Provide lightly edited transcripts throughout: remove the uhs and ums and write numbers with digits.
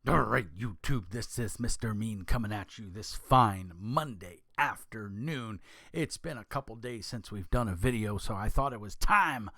All right, YouTube, this is Mr. Mean coming at you this fine Monday afternoon. It's been a couple days since we've done a video, so I thought it was time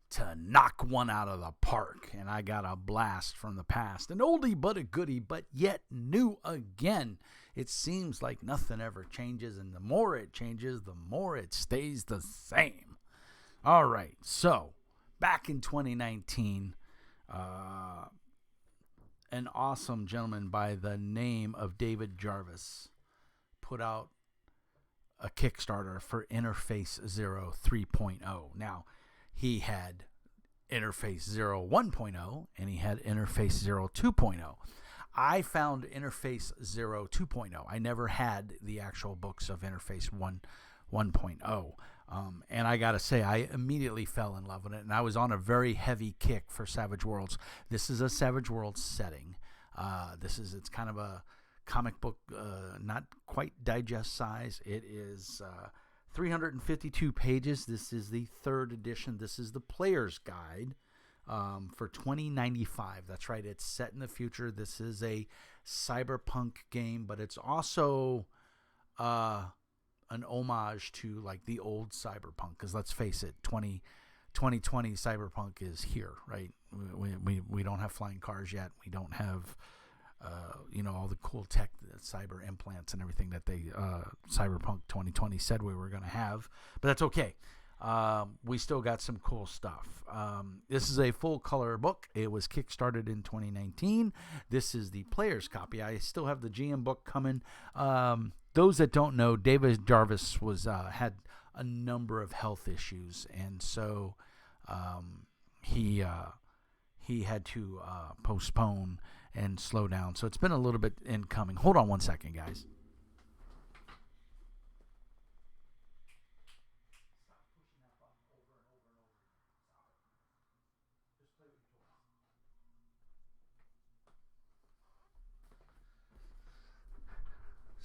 to knock one out of the park. And I got a blast from the past. An oldie but a goodie, but yet new again. It seems like nothing ever changes, and the more it changes, the more it stays the same. All right, so back in 2019, an awesome gentleman by the name of David Jarvis put out a Kickstarter for Interface Zero 3.0. Now, he had Interface Zero 1.0 and he had Interface Zero 2.0. I found Interface Zero 2.0. I never had the actual books of Interface 1.0. And I gotta say, I immediately fell in love with it, and I was on a very heavy kick for Savage Worlds. This is a Savage Worlds setting. It's kind of a comic book, not quite digest size. It is 352 pages. This is the third edition. This is the player's guide for $20.95. That's right. It's set in the future. This is a cyberpunk game, but it's also an homage to like the old cyberpunk, because let's face it, 2020 cyberpunk is here, right? We don't have flying cars yet. We don't have all the cool tech, cyber implants and everything that they cyberpunk 2020 said we were going to have, but that's okay. We still got some cool stuff. This is a full color book. It was kickstarted in 2019. This is the player's copy. I still have the GM book coming. Those that don't know, David Jarvis had a number of health issues, and so he had to postpone and slow down. So it's been a little bit incoming. Hold on one second, guys.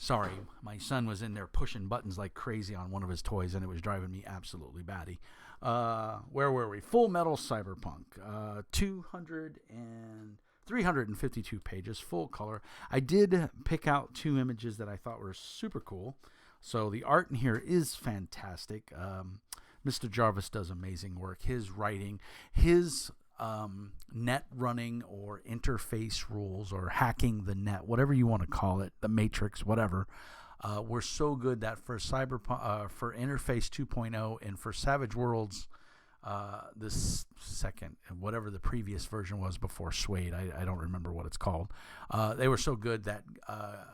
Sorry, my son was in there pushing buttons like crazy on one of his toys, and it was driving me absolutely batty. Where were we? Full Metal Cyberpunk. 352 pages, full color. I did pick out two images that I thought were super cool. So the art in here is fantastic. Mr. Jarvis does amazing work. His writing, his net running or interface rules or hacking the net, whatever you want to call it, the matrix, whatever, were so good that for Cyberpunk, for Interface 2.0 and for Savage Worlds, this second, whatever the previous version was before Suede, I don't remember what it's called, they were so good that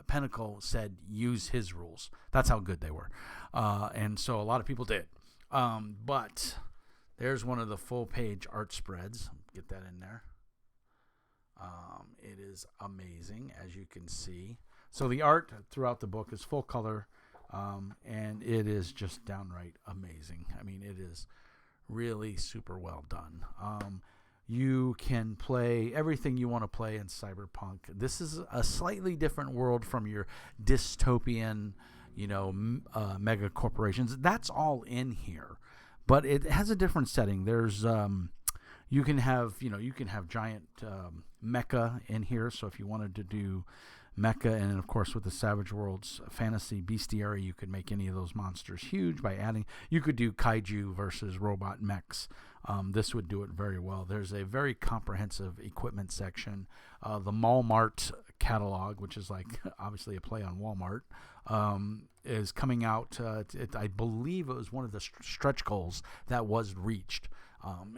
Pinnacle said use his rules. That's how good they were, and so a lot of people did, but there's one of the full-page art spreads. Get that in there. It is amazing, as you can see. So the art throughout the book is full color, and it is just downright amazing. I mean, it is really super well done. You can play everything you want to play in Cyberpunk. This is a slightly different world from your dystopian, mega corporations. That's all in here. But it has a different setting. There's you can have giant mecha in here. So if you wanted to do mecha, and of course with the Savage Worlds fantasy bestiary, you could make any of those monsters huge by adding. You could do kaiju versus robot mechs. This would do it very well. There's a very comprehensive equipment section. The Walmart catalog, which is like obviously a play on Walmart, is coming out. I believe it was one of the stretch goals that was reached.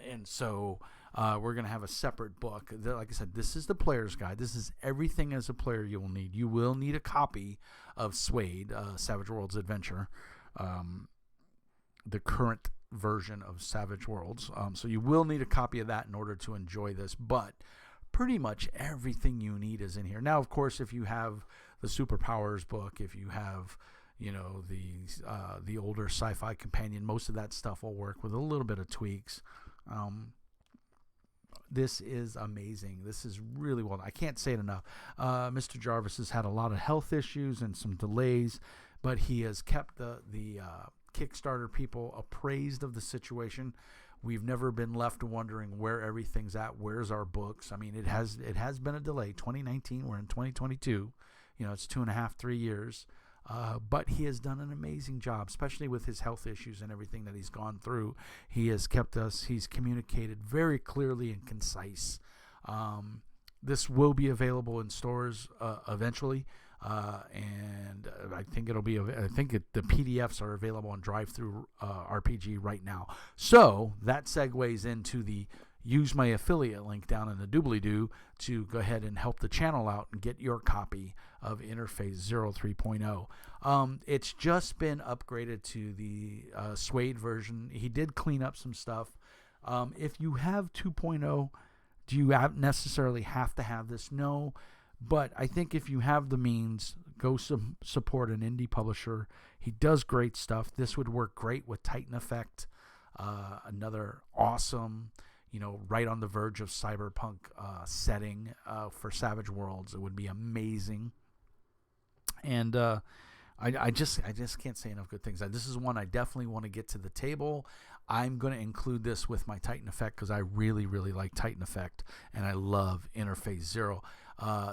And so we're going to have a separate book. Like I said, this is the player's guide. This is everything as a player you will need. You will need a copy of Suede, Savage Worlds Adventure, the current version of Savage Worlds. So you will need a copy of that in order to enjoy this. But pretty much everything you need is in here. Now, of course, if you have the Superpowers book, if you have the older sci-fi companion, most of that stuff will work with a little bit of tweaks. This is amazing. This is really well done. I can't say it enough. Mr. Jarvis has had a lot of health issues and some delays, but he has kept the Kickstarter people appraised of the situation. We've never been left wondering where everything's at. Where's our books? I mean, it has been a delay. 2019, we're in 2022. It's 2.5, 3 years. But he has done an amazing job, especially with his health issues and everything that he's gone through. He has kept us. He's communicated very clearly and concise. This will be available in stores eventually. And I think the PDFs are available on Drive-Thru RPG right now. So that segues into the use my affiliate link down in the doobly-doo to go ahead and help the channel out and get your copy of Interface 0 3.0. It's just been upgraded to the Suede version. He did clean up some stuff. If you have 2.0, do you necessarily have to have this? No. But I think if you have the means, go support an indie publisher. He does great stuff. This would work great with Titan Effect, another awesome, right on the verge of cyberpunk setting for Savage Worlds. It would be amazing. And I just can't say enough good things. This is one I definitely want to get to the table. I'm going to include this with my Titan Effect because I really, really like Titan Effect, and I love Interface 0.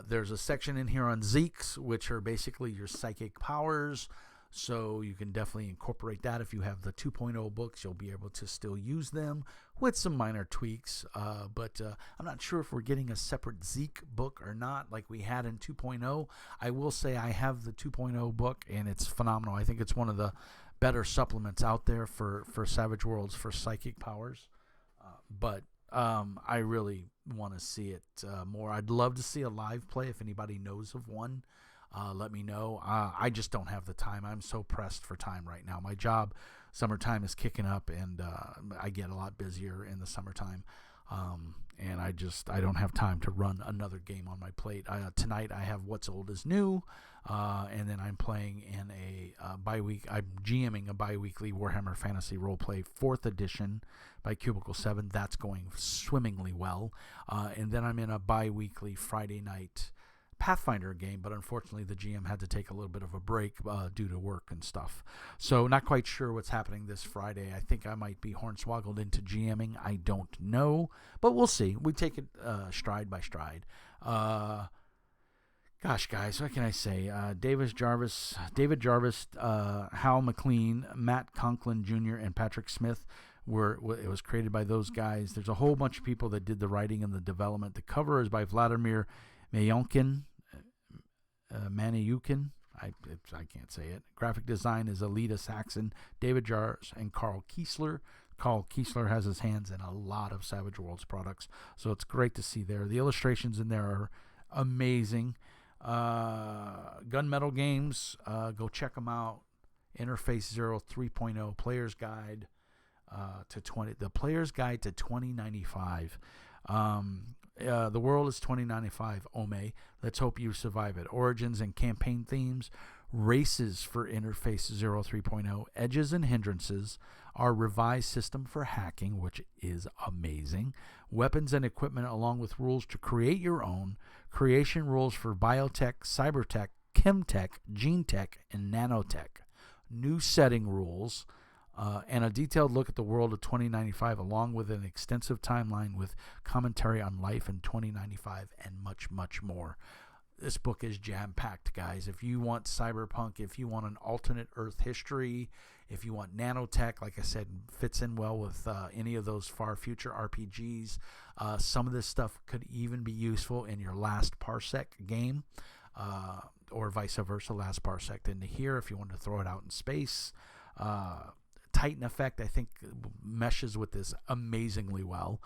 There's a section in here on Zeeks, which are basically your psychic powers. So you can definitely incorporate that. If you have the 2.0 books, you'll be able to still use them with some minor tweaks. But I'm not sure if we're getting a separate Zeke book or not like we had in 2.0. I will say I have the 2.0 book, and it's phenomenal. I think it's one of the better supplements out there for Savage Worlds for psychic powers. But I really want to see it more. I'd love to see a live play. If anybody knows of one, let me know. I just don't have the time. I'm so pressed for time right now. My job, summertime, is kicking up, and I get a lot busier in the summertime. And I don't have time to run another game on my plate. Tonight I have What's Old is New, and then I'm playing in I'm GMing a bi-weekly Warhammer Fantasy Roleplay 4th edition by Cubicle 7. That's going swimmingly well. And then I'm in a bi-weekly Friday night Pathfinder game, but unfortunately the GM had to take a little bit of a break due to work and stuff. So not quite sure what's happening this Friday. I think I might be hornswoggled into GMing. I don't know, but we'll see. We take it stride by stride. Gosh, guys, what can I say? David Jarvis, Hal McLean, Matt Conklin Jr., and Patrick Smith. It was created by those guys. There's a whole bunch of people that did the writing and the development. The cover is by Vladimir Mayukin. I can't say it. Graphic design is Alita Saxon, David Jarvis, and Carl Kiesler. Carl Kiesler has his hands in a lot of Savage Worlds products, so it's great to see there. The illustrations in there are amazing. Gunmetal Games, go check them out. Interface 0 3.0 Player's Guide the Player's Guide to 2095. The world is 2095, Ome. Let's hope you survive it. Origins and campaign themes. Races for Interface 0 3.0. Edges and hindrances. Our revised system for hacking, which is amazing. Weapons and equipment along with rules to create your own. Creation rules for biotech, cybertech, chemtech, gene tech, and nanotech. New setting rules. And a detailed look at the world of 2095, along with an extensive timeline with commentary on life in 2095 and much, much more. This book is jam-packed, guys. If you want cyberpunk, if you want an alternate Earth history, if you want nanotech, like I said, fits in well with any of those far future RPGs. Some of this stuff could even be useful in your Last Parsec game, or vice versa, Last Parsec into here if you want to throw it out in space. Titan Effect, I think, meshes with this amazingly well,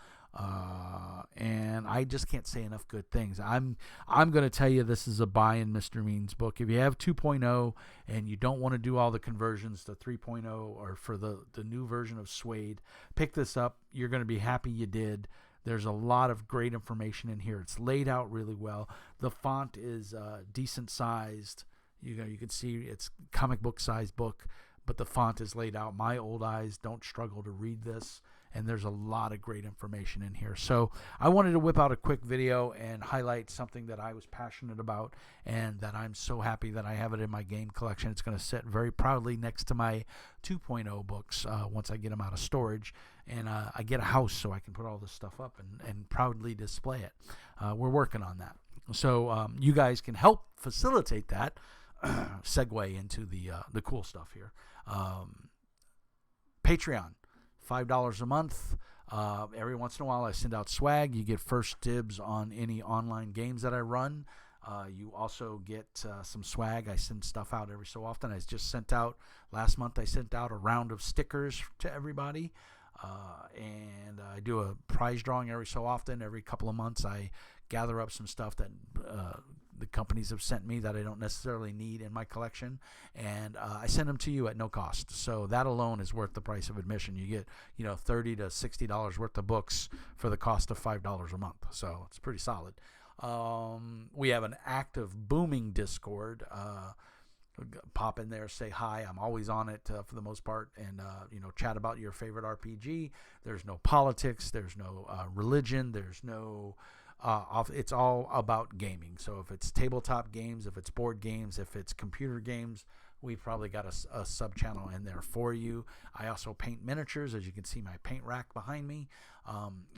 and I just can't say enough good things. I'm going to tell you this is a buy in Mr. Mean's book. If you have 2.0 and you don't want to do all the conversions to 3.0 or for the new version of Suede, pick this up. You're going to be happy you did. There's a lot of great information in here. It's laid out really well. The font is decent sized. You can see it's comic book sized book. but the font is laid out. My old eyes don't struggle to read this, and there's a lot of great information in here. So I wanted to whip out a quick video and highlight something that I was passionate about and that I'm so happy that I have it in my game collection. It's going to sit very proudly next to my 2.0 books once I get them out of storage, and I get a house so I can put all this stuff up and proudly display it. We're working on that. So you guys can help facilitate that. Segue into the cool stuff here. Patreon, $5 a month. Every once in a while I send out swag. You get first dibs on any online games that I run. You also get some swag. I send stuff out every so often. I just sent out, last month I sent out a round of stickers to everybody. And I do a prize drawing every so often. Every couple of months I gather up some stuff that the companies have sent me that I don't necessarily need in my collection, and I send them to you at no cost. So that alone is worth the price of admission. You get, $30 to $60 worth of books for the cost of $5 a month. So it's pretty solid. We have an active, booming Discord. Pop in there, say hi. I'm always on it for the most part, and chat about your favorite RPG. There's no politics. There's no religion. There's no it's all about gaming. So if it's tabletop games, if it's board games, if it's computer games, we've probably got a sub channel in there for you. I also paint miniatures, as you can see my paint rack behind me,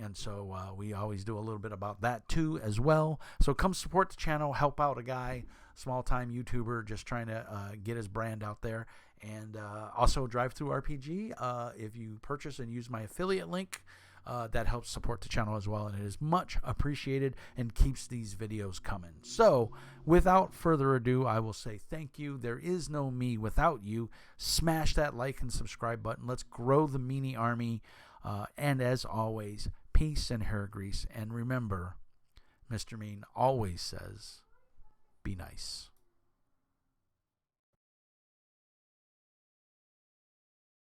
and so we always do a little bit about that too as well. So come support the channel, help out a guy, small time YouTuber just trying to get his brand out there. And also Drive Through RPG, if you purchase and use my affiliate link, that helps support the channel as well, and it is much appreciated and keeps these videos coming. So without further ado, I will say thank you. There is no me without you. Smash that like and subscribe button. Let's grow the Meanie Army. And as always, peace and hair grease. And remember, Mr. Mean always says, be nice.